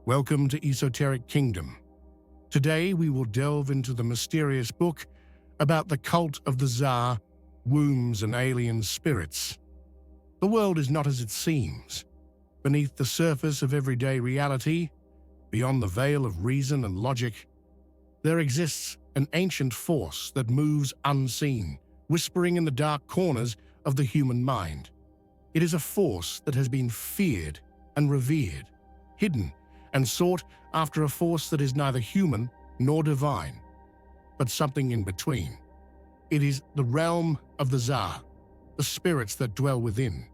Welcome to Esoteric Kingdom. Today we will delve into the mysterious book about the cult of the Tsar, wombs and alien spirits. The world is not as it seems. Beneath the surface of everyday reality, beyond the veil of reason and logic, there exists an ancient force that moves unseen, whispering in the dark corners of the human mind. It is a force that has been feared and revered, hidden and sought after, a force that is neither human nor divine, but something in between. It is the realm of the Tsar, the spirits that dwell within,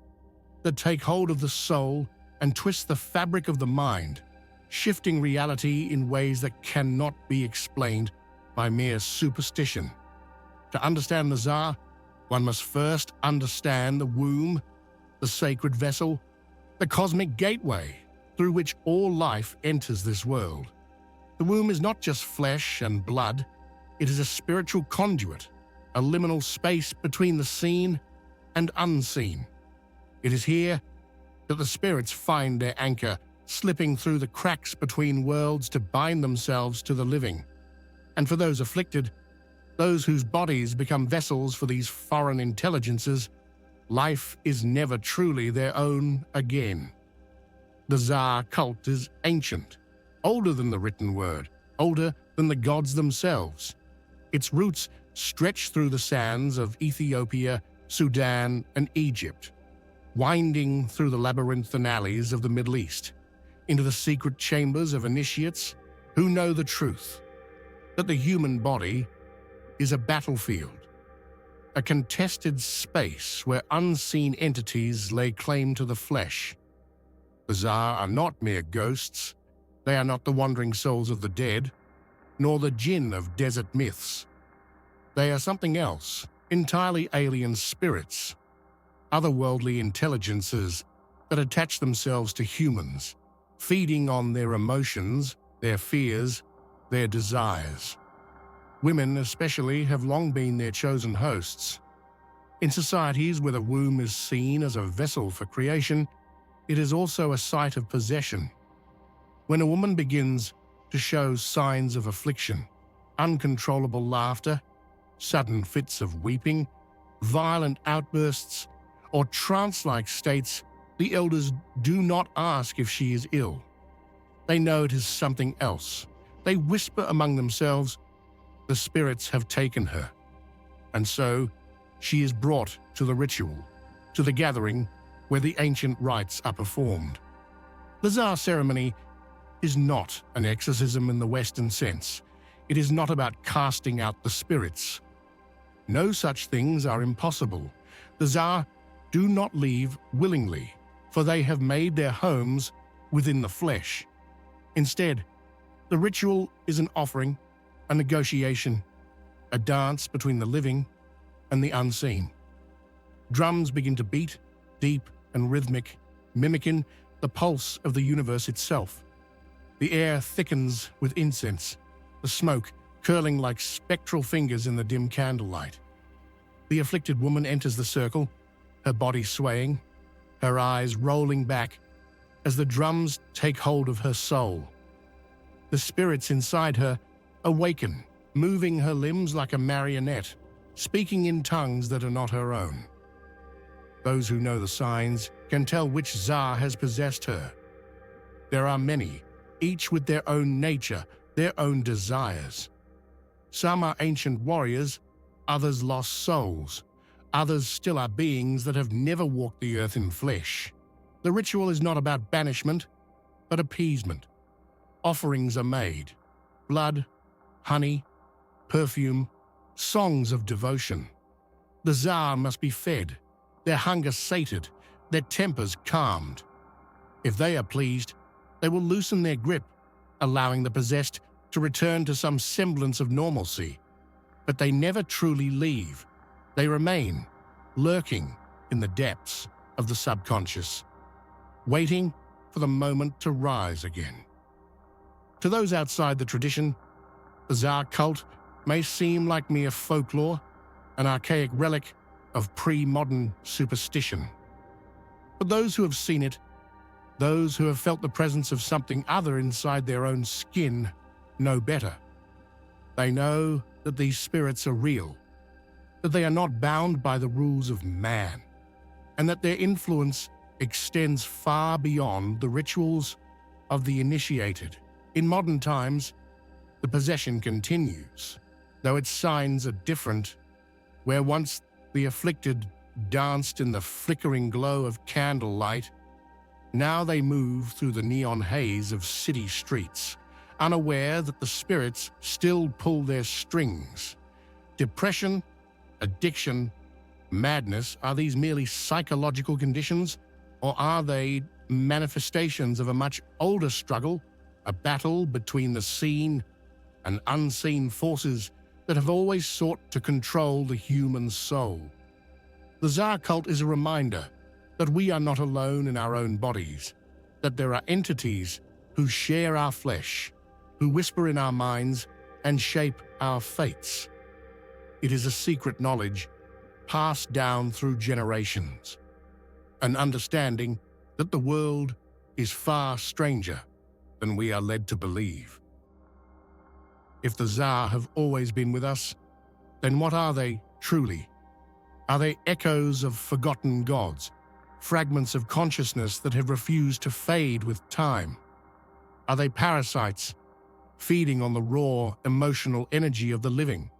that take hold of the soul and twist the fabric of the mind, shifting reality in ways that cannot be explained by mere superstition. To understand the Tsar, one must first understand the womb, the sacred vessel, the cosmic gateway through which all life enters this world. The womb is not just flesh and blood, it is a spiritual conduit, a liminal space between the seen and unseen. It is here that the spirits find their anchor, slipping through the cracks between worlds to bind themselves to the living. And for those afflicted, those whose bodies become vessels for these foreign intelligences, life is never truly their own again. The Tsar cult is ancient, older than the written word, older than the gods themselves. Its roots stretch through the sands of Ethiopia, Sudan, and Egypt, winding through the labyrinthine alleys of the Middle East, into the secret chambers of initiates who know the truth, that the human body is a battlefield, a contested space where unseen entities lay claim to the flesh. The Tsar are not mere ghosts. They are not the wandering souls of the dead, nor the jinn of desert myths. They are something else, entirely alien spirits, otherworldly intelligences that attach themselves to humans, feeding on their emotions, their fears, their desires. Women especially have long been their chosen hosts. In societies where the womb is seen as a vessel for creation, it is also a site of possession. When a woman begins to show signs of affliction, uncontrollable laughter, sudden fits of weeping, violent outbursts, or trance-like states, the elders do not ask if she is ill. They know it is something else. They whisper among themselves, "The spirits have taken her." And so, she is brought to the ritual, to the gathering where the ancient rites are performed. The Tsar ceremony is not an exorcism in the Western sense. It is not about casting out the spirits. No such things are impossible. The Tsar do not leave willingly, for they have made their homes within the flesh. Instead, the ritual is an offering, a negotiation, a dance between the living and the unseen. Drums begin to beat, deep and rhythmic, mimicking the pulse of the universe itself. The air thickens with incense, the smoke curling like spectral fingers in the dim candlelight. The afflicted woman enters the circle, her body swaying, her eyes rolling back as the drums take hold of her soul. The spirits inside her awaken, moving her limbs like a marionette, speaking in tongues that are not her own. Those who know the signs can tell which Tsar has possessed her. There are many, each with their own nature, their own desires. Some are ancient warriors, others lost souls, others still are beings that have never walked the earth in flesh. The ritual is not about banishment, but appeasement. Offerings are made: blood, honey, perfume, songs of devotion. The Tsar must be fed, their hunger sated, their tempers calmed. If they are pleased, they will loosen their grip, allowing the possessed to return to some semblance of normalcy. But they never truly leave. They remain, lurking in the depths of the subconscious, waiting for the moment to rise again. To those outside the tradition, the Tsar cult may seem like mere folklore, an archaic relic of pre-modern superstition. But those who have seen it Those who have felt the presence of something other inside their own skin know better. They know that these spirits are real, that they are not bound by the rules of man, and that their influence extends far beyond the rituals of the initiated. In modern times, the possession continues, though its signs are different. Where once the afflicted danced in the flickering glow of candlelight, now they move through the neon haze of city streets, unaware that the spirits still pull their strings. Depression, addiction, madness, are these merely psychological conditions, or are they manifestations of a much older struggle, a battle between the seen and unseen forces that have always sought to control the human soul? The Tsar cult is a reminder that we are not alone in our own bodies, that there are entities who share our flesh, who whisper in our minds and shape our fates. It is a secret knowledge passed down through generations, an understanding that the world is far stranger than we are led to believe. If the Tsar have always been with us, then what are they truly? Are they echoes of forgotten gods, fragments of consciousness that have refused to fade with time? Are they parasites, feeding on the raw, emotional energy of the living?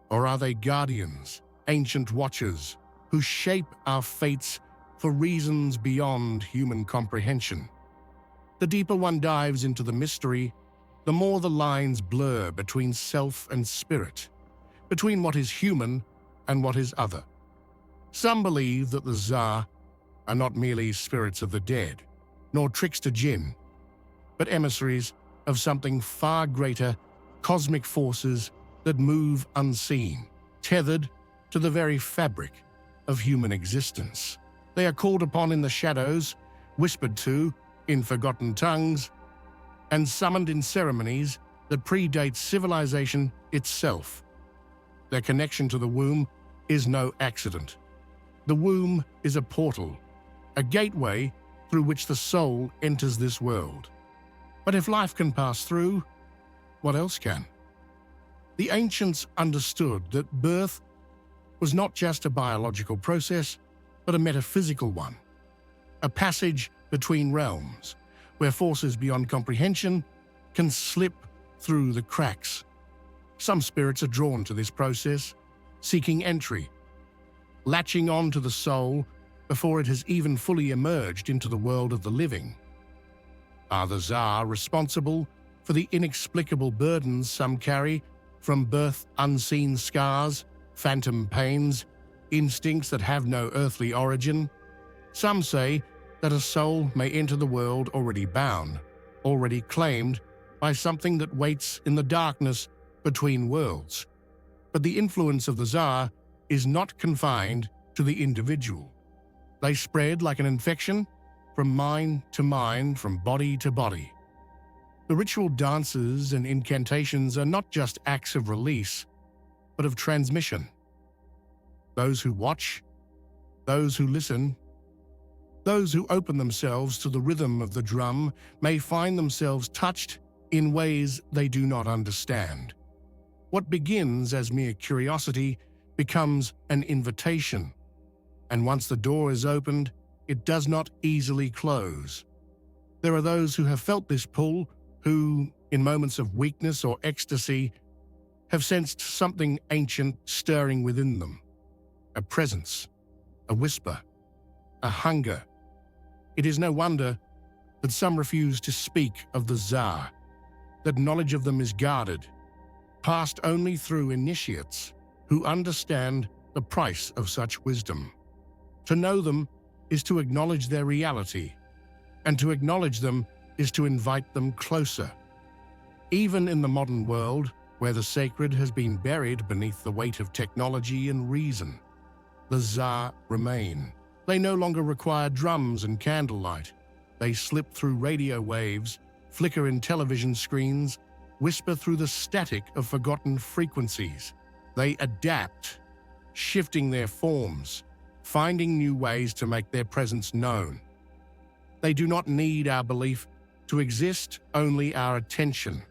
Or are they guardians, ancient watchers, who shape our fates for reasons beyond human comprehension? The deeper one dives into the mystery, the more the lines blur between self and spirit, between what is human and what is other. Some believe that the Tsar are not merely spirits of the dead, nor trickster jinn, but emissaries of something far greater, cosmic forces that move unseen, tethered to the very fabric of human existence. They are called upon in the shadows, whispered to in forgotten tongues, and summoned in ceremonies that predate civilization itself. Their connection to the womb is no accident. The womb is a portal, a gateway through which the soul enters this world. But if life can pass through, what else can? The ancients understood that birth was not just a biological process, but a metaphysical one, a passage between realms, where forces beyond comprehension can slip through the cracks. Some spirits are drawn to this process, seeking entry, latching on to the soul before it has even fully emerged into the world of the living. Are the Tsar responsible for the inexplicable burdens some carry from birth? Unseen scars, phantom pains, instincts that have no earthly origin? Some say that a soul may enter the world already bound, already claimed by something that waits in the darkness between worlds. But the influence of the Tsar is not confined to the individual. They spread like an infection from mind to mind, from body to body. The ritual dances and incantations are not just acts of release, but of transmission. Those who watch, those who listen, those who open themselves to the rhythm of the drum may find themselves touched in ways they do not understand. What begins as mere curiosity becomes an invitation, and once the door is opened, it does not easily close. There are those who have felt this pull, who, in moments of weakness or ecstasy, have sensed something ancient stirring within them. A presence, a whisper, a hunger. It is no wonder that some refuse to speak of the Tsar, that knowledge of them is guarded, passed only through initiates who understand the price of such wisdom. To know them is to acknowledge their reality, and to acknowledge them is to invite them closer. Even in the modern world, where the sacred has been buried beneath the weight of technology and reason, the Tsar remain. They no longer require drums and candlelight. They slip through radio waves, flicker in television screens, whisper through the static of forgotten frequencies. They adapt, shifting their forms, finding new ways to make their presence known. They do not need our belief to exist, only our attention.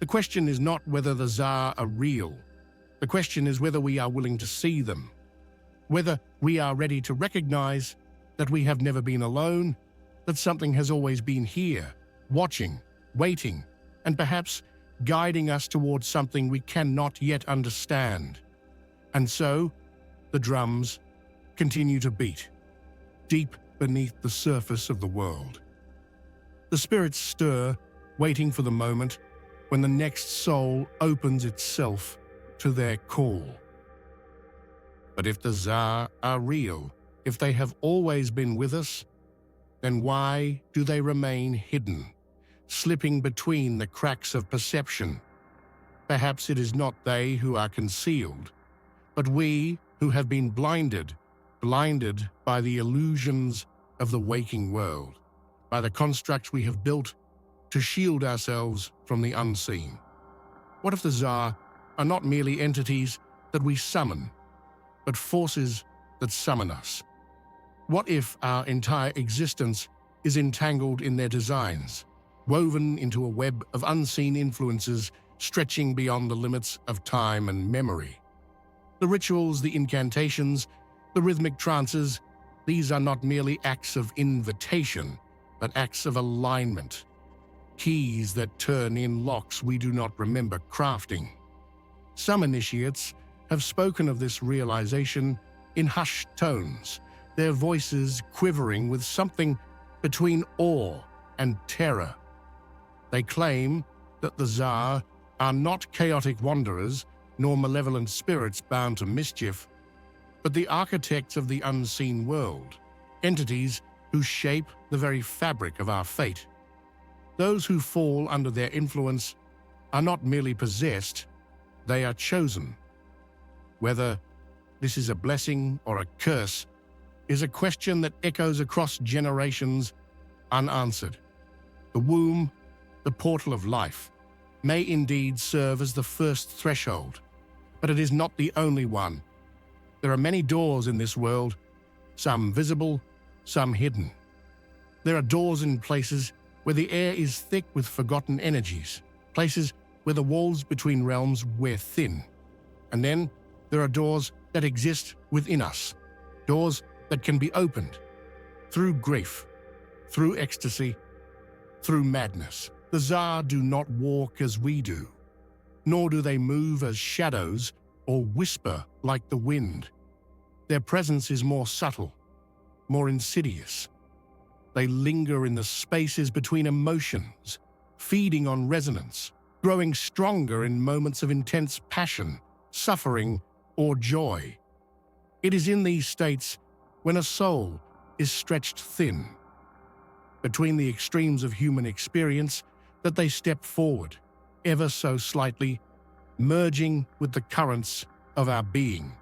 The question is not whether the Tsar are real. The question is whether we are willing to see them, whether we are ready to recognize that we have never been alone, that something has always been here, watching, waiting, and perhaps guiding us towards something we cannot yet understand. And so, the drums continue to beat, deep beneath the surface of the world. The spirits stir, waiting for the moment when the next soul opens itself to their call. But if the Tsar are real, if they have always been with us, then why do they remain hidden, slipping between the cracks of perception? Perhaps it is not they who are concealed, but we who have been blinded by the illusions of the waking world, by the constructs we have built to shield ourselves from the unseen. What if the Tsar are not merely entities that we summon, but forces that summon us? What if our entire existence is entangled in their designs, woven into a web of unseen influences stretching beyond the limits of time and memory? The rituals, the incantations, the rhythmic trances, these are not merely acts of invitation, but acts of alignment, keys that turn in locks we do not remember crafting. Some initiates have spoken of this realization in hushed tones, their voices quivering with something between awe and terror. They claim that the Tsar are not chaotic wanderers nor malevolent spirits bound to mischief, but the architects of the unseen world, entities who shape the very fabric of our fate. Those who fall under their influence are not merely possessed, they are chosen. Whether this is a blessing or a curse is a question that echoes across generations unanswered. The womb, the portal of life, may indeed serve as the first threshold, but it is not the only one. There are many doors in this world, some visible, some hidden. There are doors in places where the air is thick with forgotten energies, places where the walls between realms wear thin. And then there are doors that exist within us, doors that can be opened through grief, through ecstasy, through madness. The Tsar do not walk as we do, nor do they move as shadows or whisper like the wind. Their presence is more subtle, more insidious. They linger in the spaces between emotions, feeding on resonance, growing stronger in moments of intense passion, suffering, or joy. It is in these states when a soul is stretched thin between the extremes of human experience that they step forward, ever so slightly, merging with the currents of our being.